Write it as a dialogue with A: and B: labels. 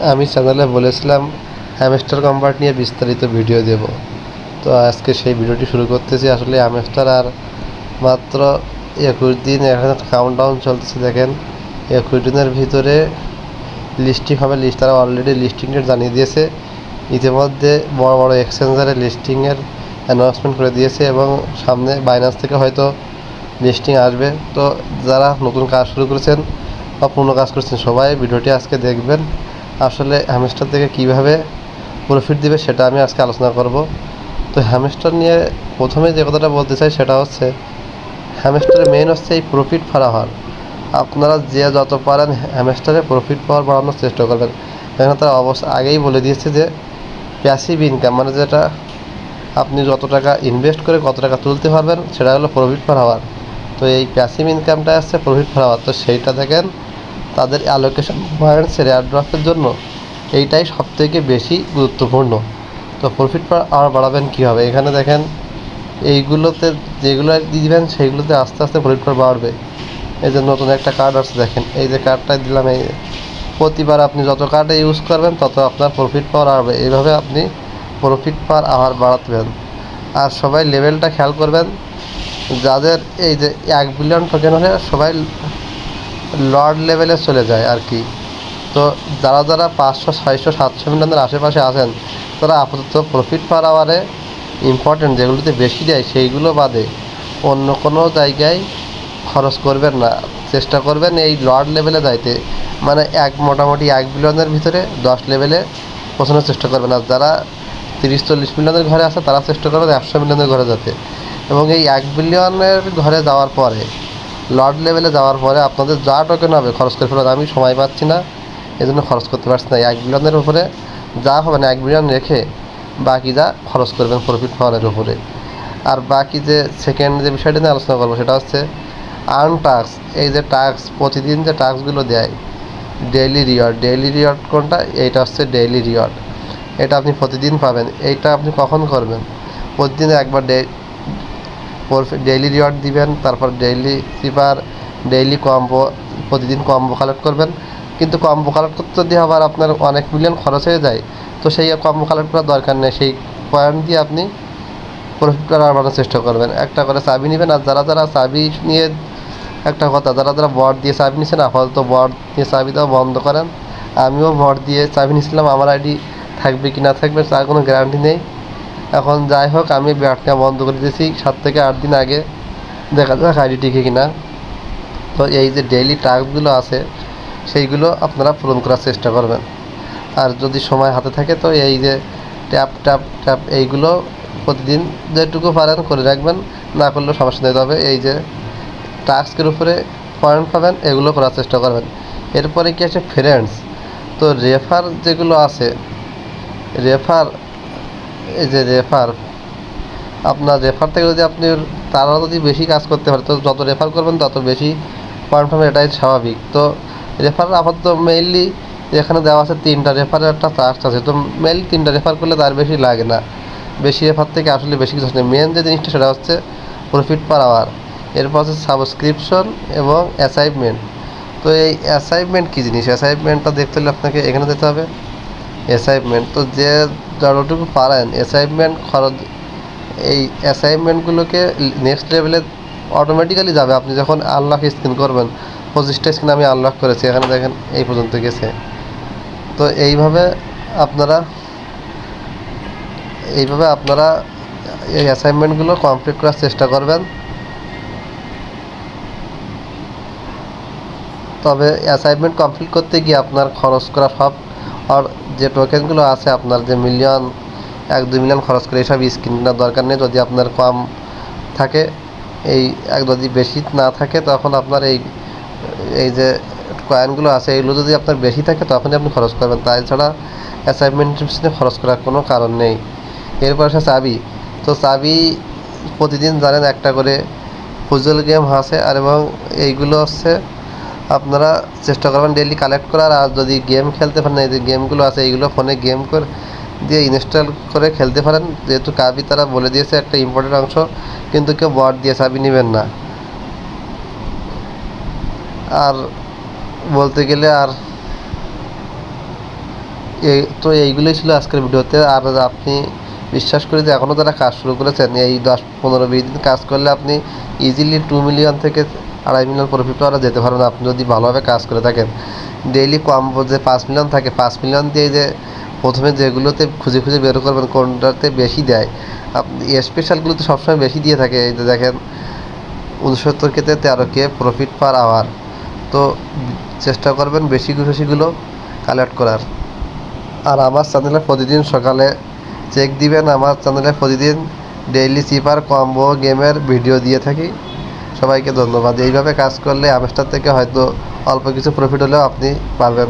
A: আমি চ্যানেলে বলেছিলাম হ্যামস্টার কম্পার্ট নিয়ে বিস্তারিত ভিডিও দেব। তো আজকে সেই ভিডিওটি শুরু করতেছি। আসলে হ্যামস্টার আর মাত্র 21 দিন, এখন কাউন্টডাউন চলতেছে। দেখেন 21 দিনের ভিতরে লিস্টিং হবে। তারা অলরেডি লিস্টিং ডেট জানিয়ে দিয়েছে। ইতিমধ্যে বড় বড় এক্সচেঞ্জারে লিস্টিংয়ের অ্যানাউন্সমেন্ট করে দিয়েছে এবং সামনে বাইনান্স থেকে হয়তো লিস্টিং আসবে। তো যারা নতুন কাজ শুরু করেছেন বা পুরনো কাজ করছেন, সবাই ভিডিওটি আজকে দেখবেন। আসলে হ্যামস্টার থেকে কিভাবে প্রফিট দিবে সেটা আমি আজকে আলোচনা করব। তো হ্যামস্টার নিয়ে প্রথমে যে কথাটা বলতে চাই সেটা হচ্ছে, হ্যামস্টারের মেইন হচ্ছে এই প্রফিট বাড়ানোর। আপনারা যে যত পারেন হ্যামস্টারে প্রফিট পাওয়ার বাড়ানোর চেষ্টা করবেন। এখানে তারা অবশ্য আগেই বলে দিয়েছে যে প্যাসিভ ইনকাম, মানে যেটা আপনি যত টাকা ইনভেস্ট করে কত টাকা তুলতে পারবেন সেটা হলো প্রফিট পার আওয়ার। তো এই প্যাসিভ ইনকামটা আসছে প্রফিট পার আওয়ার। তো সেইটা দেখেন তাদের অ্যালোকেশন পয়েন্টস এয়ার ড্রপের জন্য এইটাই সবথেকে বেশি গুরুত্বপূর্ণ। তো প্রফিট পার আওয়ার বাড়াবেন কীভাবে? এখানে দেখেন এইগুলোতে যেগুলো দিবেন সেইগুলোতে আস্তে আস্তে প্রফিট পার বাড়বে। এই যে নতুন একটা কার্ড আসছে, দেখেন এই যে কার্ডটা দিলাম, এই প্রতিবার আপনি যত কার্ডে ইউজ করবেন তত আপনার প্রফিট পাওয়ার বাড়বে। এইভাবে আপনি প্রফিট পার আওয়ার বাড়াবেন। আর সবাই লেভেলটা খেয়াল করবেন, যাদের এই যে 1 বিলিয়ন টোকেন হলে সবাই লর্ড লেভেলে চলে যায় আর কি। তো যারা যারা 500, 600, 700 মিলিয়নের আশেপাশে আছেন তারা আপাতত প্রফিট পার আওয়ারে ইম্পর্টেন্ট যেগুলোতে বেশি দেয় সেইগুলো বাদে অন্য কোনো জায়গায় খরচ করবেন না। চেষ্টা করবেন এই লর্ড লেভেলে যাইতে, মানে মোটামুটি 1 বিলিয়নের ভিতরে 10 লেভেলে পৌঁছানোর চেষ্টা করবেন। আর যারা 30-40 মিলিয়নের ঘরে আছে তারা চেষ্টা করবেন 100 মিলিয়নের ঘরে যেতে। এবং এই 1 বিলিয়নের ঘরে যাওয়ার পরে, লর্ড লেভেলে যাওয়ার পরে আপনাদের যা টোকেন হবে খরচ করে ফেলবেন। আমি সময় পাচ্ছি না, এই জন্য খরচ করতে পারছি না। 1 বিলিয়নের উপরে যা হবে না 1 বিলিয়ন রেখে বাকি যা খরচ করবেন প্রফিট পাওয়ারের উপরে। আর বাকি যে সেকেন্ড যে বিষয়টা নিয়ে আলোচনা করবো সেটা হচ্ছে আর্ন টাস্ক। এই যে টাস্ক, প্রতিদিন যে টাস্কগুলো দেয়, ডেইলি রিওয়ার্ড কোনটা? এইটা হচ্ছে ডেইলি রিওয়ার্ড। এটা আপনি প্রতিদিন পাবেন। এইটা আপনি কখন করবেন? প্রতিদিন একবার ডেইলি রিওয়ার্ড দিবেন, তারপর ডেইলি কম্বো, প্রতিদিন কম্বো কালেক্ট করবেন। কিন্তু কম্বো কালেক্ট করতে যদি আবার আপনার অনেক মিলিয়ন খরচ হয়ে যায়, তো সেই কম্বো কালেক্ট করার দরকার নেই। সেই পয়েন্ট দিয়ে আপনি প্রফিট বাড়ানোর চেষ্টা করবেন। একটা করে চাবি নেবেন। আর যারা যারা চাবি নিয়ে, একটা কথা, যারা যারা বট দিয়ে চাবি নিচ্ছেন আপাতত বট দিয়ে চাবি দেওয়া বন্ধ করেন। আমিও বট দিয়ে চাবি নিয়েছিলাম, আমার আইডি থাকবে কি না থাকবে তার কোনো গ্যারান্টি নেই। এখন যাই হোক, আমি ব্যাট নেওয়া বন্ধ করে দিয়েছি 7 থেকে 8 দিন আগে। দেখা যাক আইডি টিকে কিনা। তো এই যে ডেইলি টাস্কগুলো আছে সেইগুলো আপনারা পূরণ করার চেষ্টা করবেন। আর যদি সময় হাতে থাকে তো এই যে ট্যাপ ট্যাপ ট্যাপ এইগুলো প্রতিদিন যেটুকু পারেন করে রাখবেন, না করলেও সমস্যা নেই। তবে এই যে টাস্কের উপরে পয়েন্ট পাবেন এগুলো করার চেষ্টা করবেন। এরপরে কি আছে? ফ্রেন্ডস। তো রেফার যেগুলো আছে, রেফার, এই যে রেফার, আপনার রেফার থেকে যদি আপনি, তারা যদি বেশি কাজ করতে পারে তো যত রেফার করবেন তত বেশি পয়েন্ট পাবেন, এটাই স্বাভাবিক। তো রেফার আপাতত মেইনলি এখানে দেওয়া আছে 3টা রেফারের একটা চার্জ আছে। তো মেইনলি 3টা রেফার করলে তার বেশি লাগে না। বেশি রেফার থেকে আসলে বেশি কিছু নেই। মেন যে জিনিসটা সেটা হচ্ছে প্রফিট পার আওয়ার। এরপর হচ্ছে সাবস্ক্রিপশন এবং অ্যাসাইনমেন্ট। তো এই অ্যাসাইনমেন্ট কী জিনিস? অ্যাসাইনমেন্টটা দেখতে হলে আপনাকে এখানে যেতে হবে, অ্যাসাইনমেন্ট। তো যে যতটুকু পারেন অ্যাসাইনমেন্ট খরচ, এই অ্যাসাইনমেন্টগুলোকে নেক্সট লেভেলে অটোমেটিক্যালি যাবে আপনি যখন আনলক স্ক্রিন করবেন। 25টা স্ক্রিন আমি আনলক করেছি, এখানে দেখেন এই পর্যন্ত গেছে। তো এইভাবে আপনারা এই অ্যাসাইনমেন্টগুলো কমপ্লিট করার চেষ্টা করবেন। তবে অ্যাসাইনমেন্ট কমপ্লিট করতে গিয়ে আপনার খরচ করা সব, আর যে টোকেনগুলো আছে আপনার যে মিলিয়ন, 1-2 মিলিয়ন খরচ করে এইসব স্ক্রিন কেনার দরকার নেই। যদি আপনার কম থাকে, যদি বেশি না থাকে তখন আপনার এই যে কয়েনগুলো আছে এইগুলো যদি আপনার বেশি থাকে তখনই আপনি খরচ করবেন। তাই ছাড়া অ্যাসাইনমেন্টের পিছনে খরচ করার কোনো কারণ নেই। এরপর আছে চাবি। তো চাবি প্রতিদিন জানেন একটা করে পুজল গেম আছে, আর এবং এইগুলো হচ্ছে আপনারা চেষ্টা করবেন ডেইলি কালেক্ট করার। আর যদি গেম খেলতে পারেন, এই যে গেমগুলো আছে এইগুলো ফোনে গেম করে দিয়ে ইনস্টল করে খেলতে পারেন। যেহেতু চাবি তারা বলে দিয়েছে একটা ইম্পর্টেন্ট অংশ, কিন্তু কেউ বট দিয়ে চাবি নেবেন না। আর বলতে গেলে আর তো এইগুলোই ছিল আজকের ভিডিওতে। আর আপনি বিশ্বাস করি যে এখনও যারা কাজ শুরু করেছেন, এই 10, 15, 20 দিন কাজ করলে আপনি ইজিলি 2 মিলিয়ন থেকে 2.5 মিলিয়ন প্রফিট পাওয়া যেতে পারবেন আপনি যদি ভালোভাবে কাজ করে থাকেন। ডেইলি কম্বো যে 5 মিলিয়ন থাকে, 5 মিলিয়ন দিয়ে যে প্রথমে যেগুলোতে খুঁজে খুঁজে বের করবেন কোনটাতে বেশি দেয়, আপনি স্পেশালগুলোতে সবসময় বেশি দিয়ে থাকে। এই যে দেখেন 69K তে 13K প্রফিট পার আওয়ার। তো চেষ্টা করবেন বেশি বেশিগুলো কালেক্ট করার। আর আমার চ্যানেলে প্রতিদিন সকালে চেক দিবেন, আমার চ্যানেলে প্রতিদিন ডেইলি চিপার কম্বো গেমের ভিডিও দিয়ে থাকি। সবাইকে ধন্যবাদ। এইভাবে কাজ করলে হ্যামস্টার থেকে হয়তো অল্প কিছু প্রফিট হলেও আপনি পারবেন।